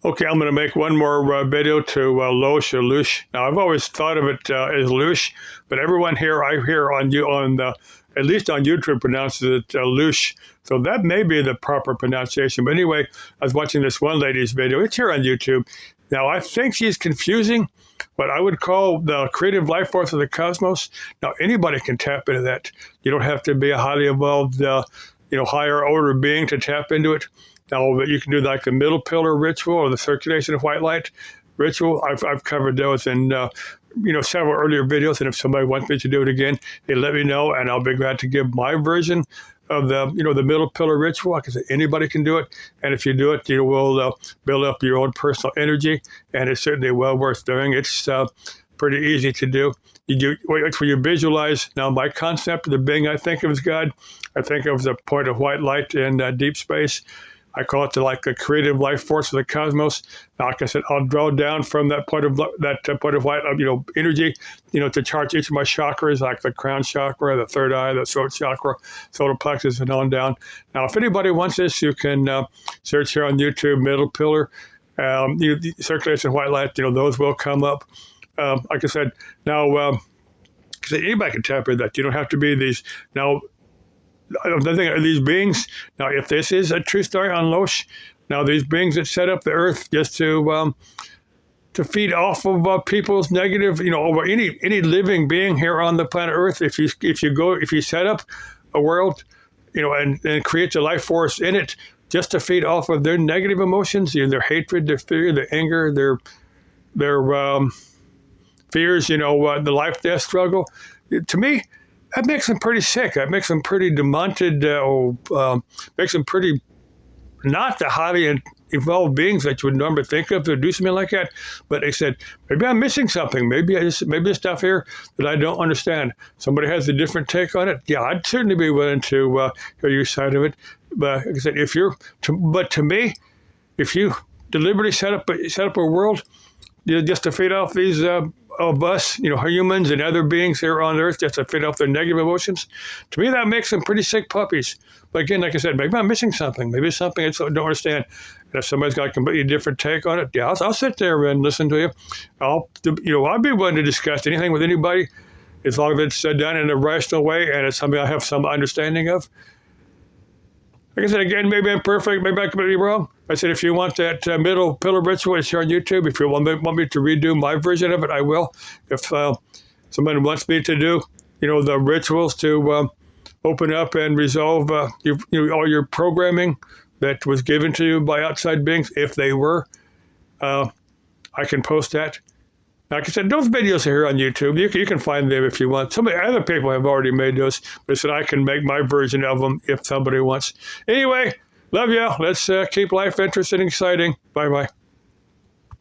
Okay, I'm going to make one more video to Loosh or Loosh. Now, I've always thought of it as Loosh, but everyone here, I hear at least on YouTube, pronounces it Loosh. So that may be the proper pronunciation. But anyway, I was watching this one lady's video. It's here on YouTube. Now, I think she's confusing what I would call the creative life force of the cosmos. Now, anybody can tap into that. You don't have to be a highly evolved, higher order being to tap into it. Now, you can do like the middle pillar ritual or the circulation of white light ritual. I've covered those in several earlier videos, and if somebody wants me to do it again, they let me know, and I'll be glad to give my version of the middle pillar ritual. Like I said, anybody can do it, and if you do it, you will build up your own personal energy, and it's certainly well worth doing. It's pretty easy to do. When you visualize. Now, my concept of the being I think of as God, I think of as a point of white light in deep space. I call it the creative life force of the cosmos. Now, like I said, I'll draw down from that point of white, energy, to charge each of my chakras, like the crown chakra, the third eye, the throat chakra, solar plexus, and on down. Now, if anybody wants this, you can search here on YouTube, middle pillar, circulation white light. Those will come up. Like I said, now, anybody can tap into that. You don't have to be these now. The thing are these beings. Now, if this is a true story on Loosh, now these beings that set up the earth just to feed off of people's negative, over any living being here on the planet Earth. If you set up a world, and create the life force in it just to feed off of their negative emotions, their hatred, their fear, their anger, their fears, the life-death struggle. To me, that makes them pretty sick. That makes them pretty demented, makes them pretty not the highly evolved beings that you would normally think of to do something like that. But they said, maybe I'm missing something. Maybe there's stuff here that I don't understand. Somebody has a different take on it. Yeah, I'd certainly be willing to hear your side of it. But like I said, to me, if you deliberately set up a world just to feed off these of us, humans and other beings here on Earth, just to feed off their negative emotions, to me that makes them pretty sick puppies. But again, like I said, maybe I'm missing something. Maybe it's something I don't understand. And if somebody's got a completely different take on it, yeah, I'll sit there and listen to you. I'll be willing to discuss anything with anybody as long as it's done in a rational way and it's something I have some understanding of. Like I said, again, maybe I'm perfect, maybe I'm completely wrong. I said, if you want that middle pillar ritual, it's here on YouTube. If you want me to redo my version of it, I will. If somebody wants me to do, the rituals to open up and resolve all your programming that was given to you by outside beings, if they were, I can post that. Like I said, those videos are here on YouTube. You can find them if you want. Some other people have already made those, but I said I can make my version of them if somebody wants. Anyway, love you. Let's keep life interesting and exciting. Bye-bye.